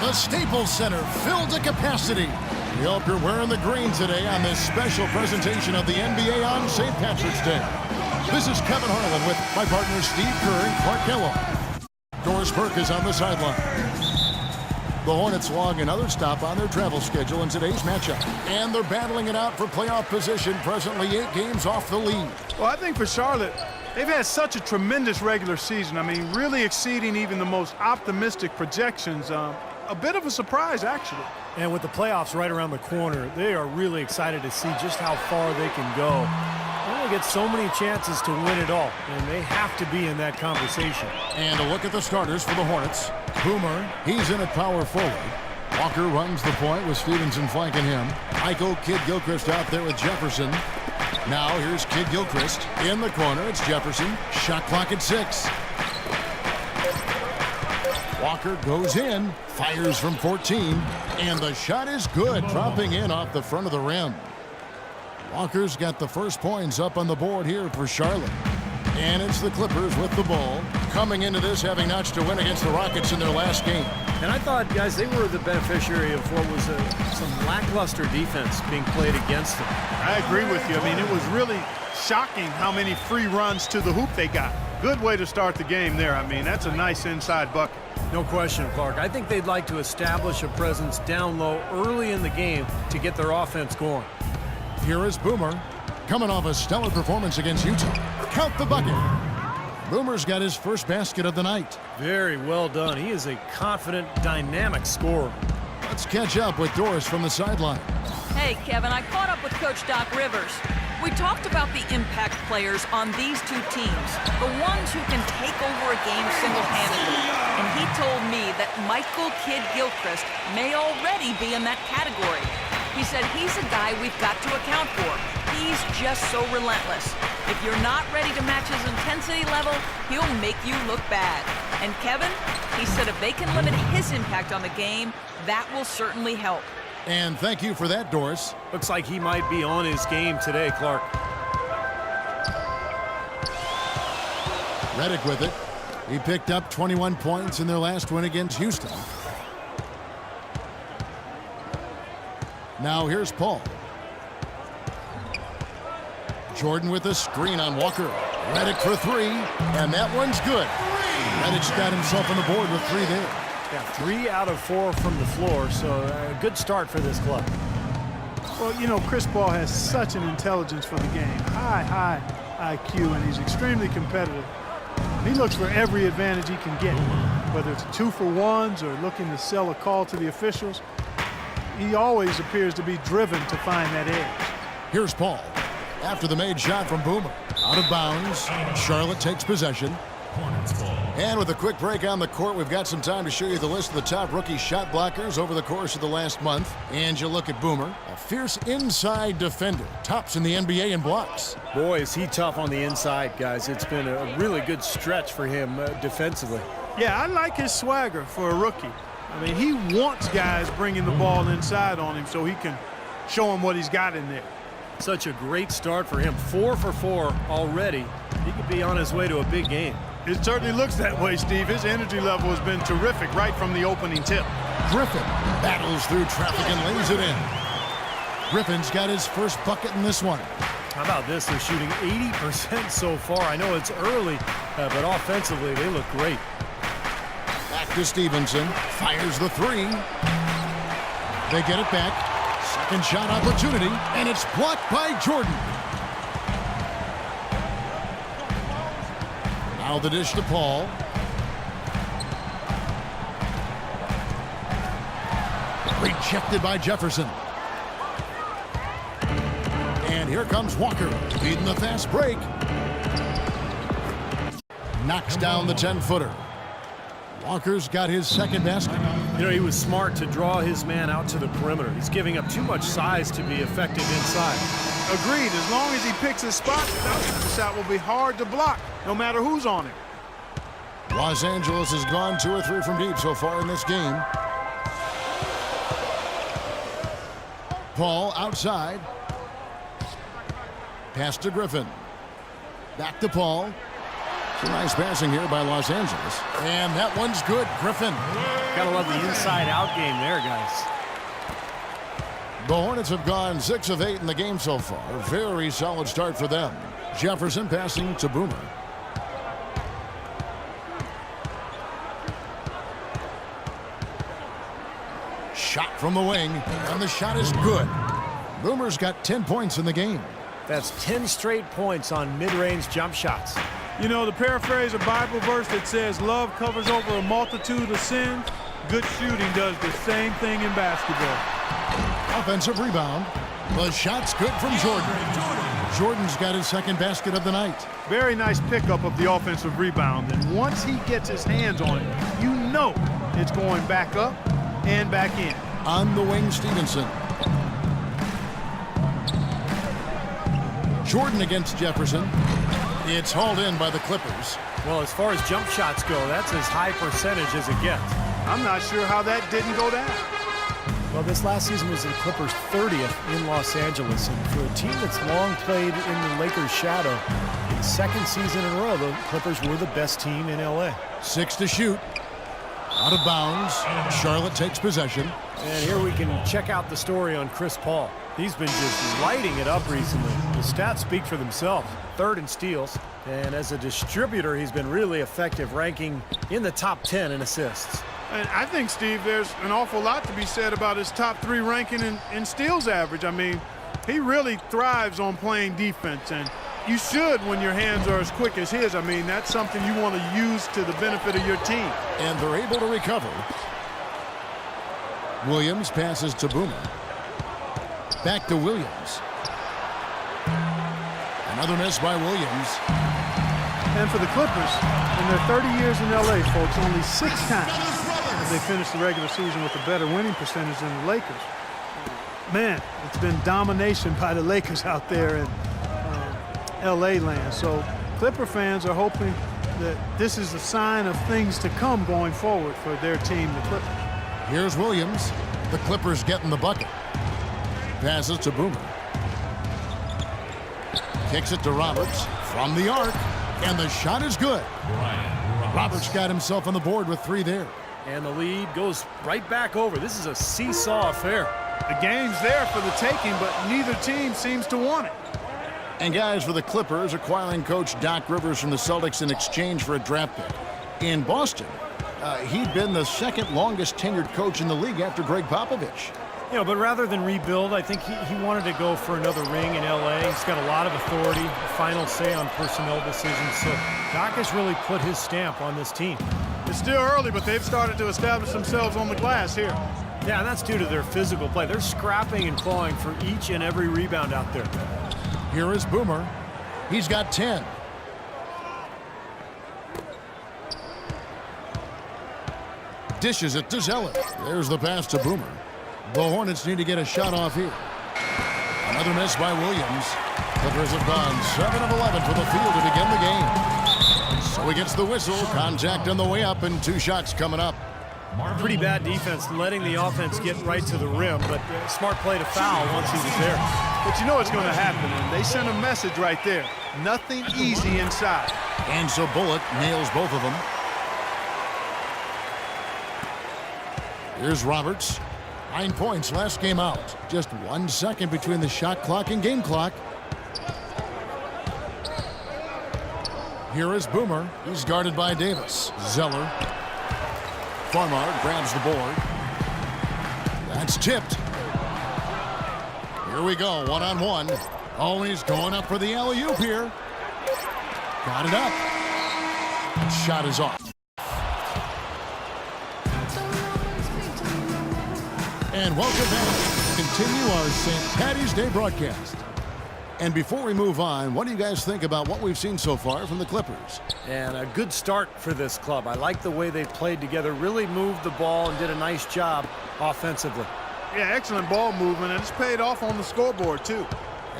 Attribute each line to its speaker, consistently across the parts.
Speaker 1: The Staples Center filled to capacity. We hope you're wearing the green today on this special presentation of the NBA on St. Patrick's Day. This is Kevin Harlan with my partners Steve Kerr and Clark Kellogg. Doris Burke is on the sideline. The Hornets log another stop on their travel schedule in today's matchup. And they're battling it out for playoff position, presently 8 games off the lead.
Speaker 2: Well, I think for Charlotte, they've had such a tremendous regular season. I mean, really exceeding even the most optimistic projections. A bit of a surprise, actually.
Speaker 3: And with the playoffs right around the corner, they are really excited to see just how far they can go. They only get so many chances to win it all, and they have to be in that conversation.
Speaker 1: And a look at the starters for the Hornets. Boomer, he's in at power forward. Walker runs the point with Stevenson flanking him. Michael Kidd-Gilchrist out there with Jefferson. Now here's Kidd-Gilchrist. In the corner, it's Jefferson. Shot clock at 6. Walker goes in, fires from 14, and the shot is good, dropping in off the front of the rim. Walker's got the first points up on the board here for Charlotte. And it's the Clippers with the ball, coming into this having notched a win against the Rockets in their last game.
Speaker 3: And I thought, guys, they were the beneficiary of what was some lackluster defense being played against them.
Speaker 2: I agree with you. I mean, it was really shocking how many free runs to the hoop they got. Good way to start the game there. I mean, that's a nice inside bucket.
Speaker 3: No question, Clark. I think they'd like to establish a presence down low early in the game to get their offense going.
Speaker 1: Here is Boomer, coming off a stellar performance against Utah. Count the bucket. Boomer's got his first basket of the night.
Speaker 3: Very well done. He is a confident, dynamic scorer.
Speaker 1: Let's catch up with Doris from the sideline.
Speaker 4: Hey, Kevin, I caught up with Coach Doc Rivers. We talked about the impact players on these two teams, the ones who can take over a game single-handedly. And he told me that Michael Kidd-Gilchrist may already be in that category. He said he's a guy we've got to account for. He's just so relentless. If you're not ready to match his intensity level, he'll make you look bad. And Kevin, he said if they can limit his impact on the game, that will certainly help.
Speaker 1: And thank you for that, Doris.
Speaker 3: Looks like he might be on his game today, Clark.
Speaker 1: Redick with it. He picked up 21 points in their last win against Houston. Now here's Paul. Jordan with a screen on Walker. Redick for 3, and that one's good. Redick's got himself on the board with 3 there.
Speaker 3: Yeah, 3 out of 4 from the floor, so a good start for this club.
Speaker 2: Well, you know, Chris Paul has such an intelligence for the game. High IQ, and he's extremely competitive. He looks for every advantage he can get, whether it's 2-for-1s or looking to sell a call to the officials. He always appears to be driven to find that edge.
Speaker 1: Here's Paul. After the made shot from Boomer. Out of bounds. Charlotte takes possession. And with a quick break on the court, we've got some time to show you the list of the top rookie shot blockers over the course of the last month. And you look at Boomer, a fierce inside defender, tops in the NBA in blocks.
Speaker 3: Boy, is he tough on the inside, guys. It's been a really good stretch for him defensively.
Speaker 2: Yeah, I like his swagger for a rookie. I mean, he wants guys bringing the ball inside on him so he can show him what he's got in there.
Speaker 3: Such a great start for him. 4 for 4 already. He could be on his way to a big game.
Speaker 2: It certainly looks that way, Steve. His energy level has been terrific right from the opening tip.
Speaker 1: Griffin battles through traffic and lays it in. Griffin's got his first bucket in this one.
Speaker 3: How about this? They're shooting 80% so far. I know it's early, but offensively, they look great.
Speaker 1: Back to Stevenson. Fires the 3. They get it back. Second shot opportunity, and it's blocked by Jordan. Now the dish to Paul. Rejected by Jefferson. And here comes Walker, leading the fast break. Knocks down the 10-footer. Walker's got his second basket.
Speaker 3: You know, he was smart to draw his man out to the perimeter. He's giving up too much size to be effective inside.
Speaker 2: Agreed. As long as he picks his spot, the shot will be hard to block, no matter who's on him.
Speaker 1: Los Angeles has gone 2 or 3 from deep so far in this game. Paul outside. Pass to Griffin. Back to Paul. Some nice passing here by Los Angeles. And that one's good. Griffin
Speaker 3: Gotta love the inside-out game there, guys.
Speaker 1: The Hornets have gone 6 of 8 in the game so far. Very solid start for them. Jefferson passing to Boomer. Shot from the wing, and the shot is good. Boomer's got 10 points in the game.
Speaker 3: That's 10 straight points on mid-range jump shots.
Speaker 2: You know, to paraphrase a Bible verse that says love covers over a multitude of sins, good shooting does the same thing in basketball.
Speaker 1: Offensive rebound. The shot's good from Jordan. Jordan's got his second basket of the night.
Speaker 2: Very nice pickup of the offensive rebound. And once he gets his hands on it, you know it's going back up and back in.
Speaker 1: On the wing, Stevenson. Jordan against Jefferson. It's hauled in by the Clippers.
Speaker 3: Well, as far as jump shots go, that's as high percentage as it gets.
Speaker 2: I'm not sure how that didn't go down.
Speaker 3: Well, this last season was the Clippers' 30th in Los Angeles, and for a team that's long played in the Lakers' shadow, in the second season in a row, the Clippers were the best team in L.A.
Speaker 1: 6 to shoot. Out of bounds. Charlotte takes possession.
Speaker 3: And here we can check out the story on Chris Paul. He's been just lighting it up recently. The stats speak for themselves. 3rd in steals. And as a distributor, he's been really effective, ranking in the top 10 in assists.
Speaker 2: And I think, Steve, there's an awful lot to be said about his top 3 ranking in steals average. I mean, he really thrives on playing defense, and you should when your hands are as quick as his. I mean, that's something you want to use to the benefit of your team.
Speaker 1: And they're able to recover. Williams passes to Boomer. Back to Williams. Another miss by Williams.
Speaker 2: And for the Clippers, in their 30 years in L.A., folks, only 6 times have they finished the regular season with a better winning percentage than the Lakers. Man, it's been domination by the Lakers out there in L.A. land. So Clipper fans are hoping that this is a sign of things to come going forward for their team, the Clippers.
Speaker 1: Here's Williams. The Clippers getting the bucket. Passes to Boomer. Kicks it to Roberts from the arc, and the shot is good. Roberts got himself on the board with 3 there.
Speaker 3: And the lead goes right back over. This is a seesaw affair.
Speaker 2: The game's there for the taking, but neither team seems to want it.
Speaker 1: And guys, for the Clippers, acquiring coach Doc Rivers from the Celtics in exchange for a draft pick. In Boston, he'd been the 2nd longest tenured coach in the league after Greg Popovich.
Speaker 3: You know, but rather than rebuild, I think he wanted to go for another ring in L.A. He's got a lot of authority, a final say on personnel decisions. So Doc has really put his stamp on this team.
Speaker 2: It's still early, but they've started to establish themselves on the glass here.
Speaker 3: Yeah, and that's due to their physical play. They're scrapping and clawing for each and every rebound out there.
Speaker 1: Here is Boomer. He's got 10. Dishes it to Zeller. There's the pass to Boomer. The Hornets need to get a shot off here. Another miss by Williams. Clippers have gone 7 of 11 for the field to begin the game. So he gets the whistle. Contact on the way up, and 2 shots coming up.
Speaker 3: Pretty bad defense, letting the offense get right to the rim, but smart play to foul once he was there.
Speaker 2: But you know what's going to happen, and they sent a message right there. Nothing easy inside.
Speaker 1: And so Bullock nails both of them. Here's Roberts. 9 points last game out. Just 1 second between the shot clock and game clock. Here is Boomer. He's guarded by Davis. Zeller. Farmar grabs the board. That's tipped. Here we go, 1-on-1. Oh, he's going up for the alley-oop here. Got it up. Shot is off. And welcome back. Continue our St. Paddy's Day broadcast. And before we move on, what do you guys think about what we've seen so far from the Clippers?
Speaker 3: And a good start for this club. I like the way they played together, really moved the ball and did a nice job offensively.
Speaker 2: Yeah, excellent ball movement, and it's paid off on the scoreboard, too.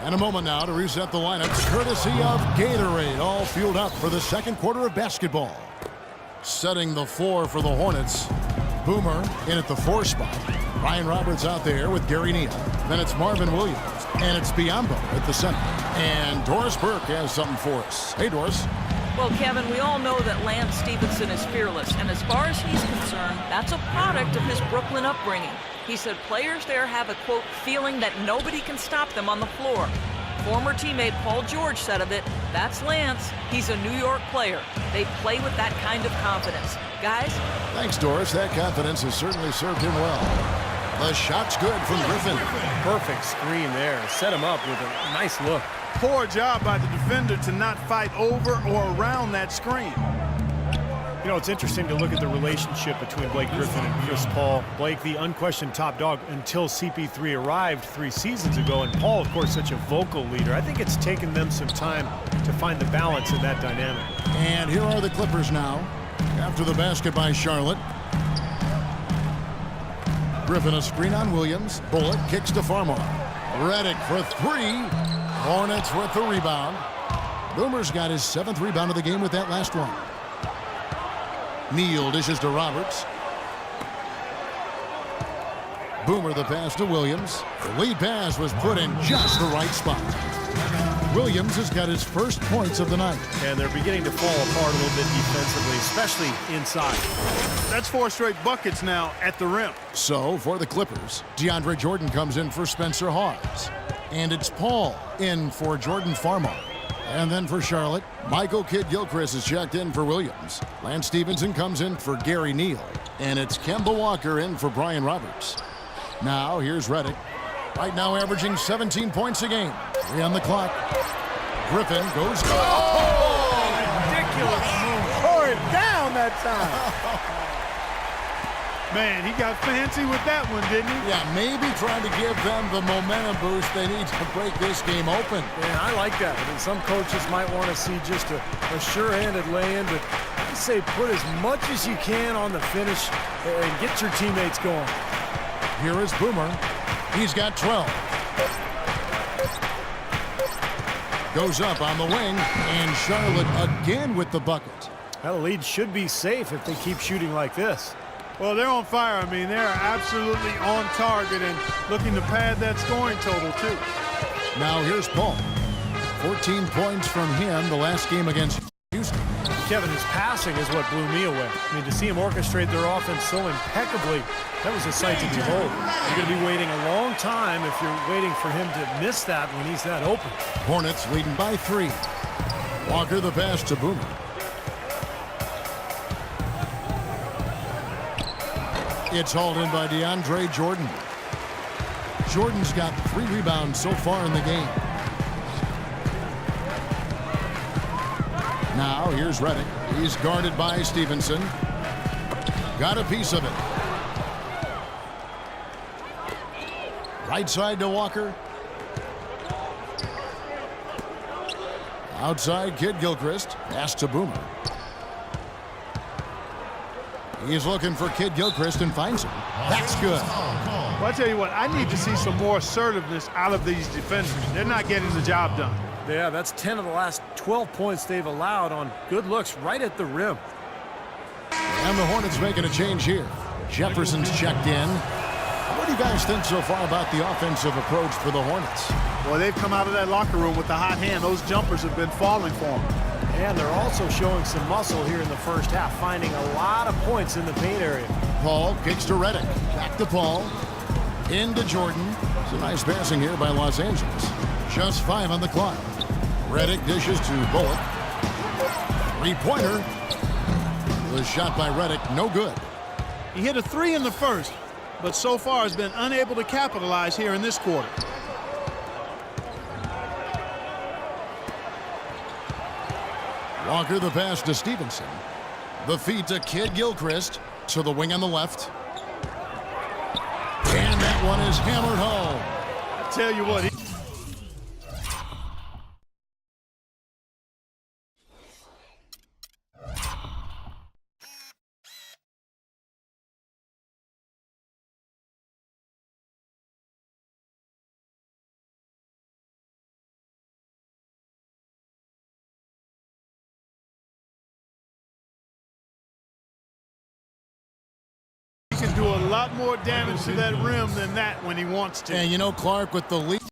Speaker 1: And a moment now to reset the lineups, courtesy of Gatorade, all fueled up for the second quarter of basketball. Setting the floor for the Hornets, Boomer in at the 4 spot. Ryan Roberts out there with Gary Neal. Then it's Marvin Williams. And it's Biyombo at the center. And Doris Burke has something for us. Hey, Doris.
Speaker 4: Well, Kevin, we all know that Lance Stevenson is fearless, and as far as he's concerned, that's a product of his Brooklyn upbringing. He said players there have a, quote, feeling that nobody can stop them on the floor. Former teammate Paul George said of it, that's Lance. He's a New York player. They play with that kind of confidence. Guys?
Speaker 1: Thanks, Doris. That confidence has certainly served him well. The shot's good from Griffin.
Speaker 3: Perfect screen there. Set him up with a nice look.
Speaker 2: Poor job by the defender to not fight over or around that screen.
Speaker 3: You know, it's interesting to look at the relationship between Blake Griffin and Chris Paul. Blake, the unquestioned top dog until CP3 arrived 3 seasons ago, and Paul, of course, such a vocal leader. I think it's taken them some time to find the balance in that dynamic.
Speaker 1: And here are the Clippers now, after the basket by Charlotte. Griffin a screen on Williams. Bullock kicks to Farmar. Redick for 3. Hornets with the rebound. Boomer's got his 7th rebound of the game with that last one. Neal dishes to Roberts. Boomer the pass to Williams. The lead pass was put in just the right spot. Williams has got his first points of the night.
Speaker 3: And they're beginning to fall apart a little bit defensively, especially inside.
Speaker 2: That's 4 straight buckets now at the rim.
Speaker 1: So, for the Clippers, DeAndre Jordan comes in for Spencer Hawes. And it's Paul in for Jordan Farmar. And then for Charlotte, Michael Kidd-Gilchrist is checked in for Williams. Lance Stevenson comes in for Gary Neal. And it's Kemba Walker in for Brian Roberts. Now, here's Redick. Right now averaging 17 points a game. 3 on the clock. Griffin goes.
Speaker 2: Oh, ridiculous move. Tore it down that time. Man, he got fancy with that one, didn't he?
Speaker 1: Yeah, maybe trying to give them the momentum boost they need to break this game open.
Speaker 3: Man, I like that. I mean, some coaches might want to see just a sure-handed lay-in, but I say put as much as you can on the finish and get your teammates going.
Speaker 1: Here is Boomer. He's got 12. Goes up on the wing, and Charlotte again with the bucket.
Speaker 3: That lead should be safe if they keep shooting like this.
Speaker 2: Well, they're on fire. I mean, they're absolutely on target and looking to pad that scoring total, too.
Speaker 1: Now here's Paul. 14 points from him the last game against Houston.
Speaker 3: Kevin, his passing is what blew me away. I mean, to see him orchestrate their offense so impeccably, that was a sight to behold. You're going to be waiting a long time if you're waiting for him to miss that when he's that open.
Speaker 1: Hornets leading by 3. Walker the pass to Boomer. It's hauled in by DeAndre Jordan. Jordan's got 3 rebounds so far in the game. Now here's Redick. He's guarded by Stevenson. Got a piece of it. Right side to Walker. Outside Kidd-Gilchrist. Pass to Boomer. He's looking for Kidd-Gilchrist and finds him. That's good.
Speaker 2: Well, I tell you what, I need to see some more assertiveness out of these defenders. They're not getting the job done.
Speaker 3: Yeah, that's 10 of the last 12 points they've allowed on good looks right at the rim.
Speaker 1: And the Hornets making a change here. Jefferson's checked in. What do you guys think so far about the offensive approach for the Hornets?
Speaker 2: Well, they've come out of that locker room with the hot hand. Those jumpers have been falling for them.
Speaker 3: And they're also showing some muscle here in the first half, finding a lot of points in the paint area.
Speaker 1: Paul kicks to Redick. Back to Paul. Into Jordan. It's a nice passing here by Los Angeles. Just 5 on the clock. Redick dishes to Bullock. 3-pointer. The shot by Redick, no good.
Speaker 2: He hit a 3 in the first, but so far has been unable to capitalize here in this quarter.
Speaker 1: Walker the pass to Stevenson. The feed to Kidd-Gilchrist. To the wing on the left. And that one is hammered home.
Speaker 2: I tell you what, he can do a lot more damage to that rim than that when he wants to.
Speaker 1: And you know, Clark, with the lead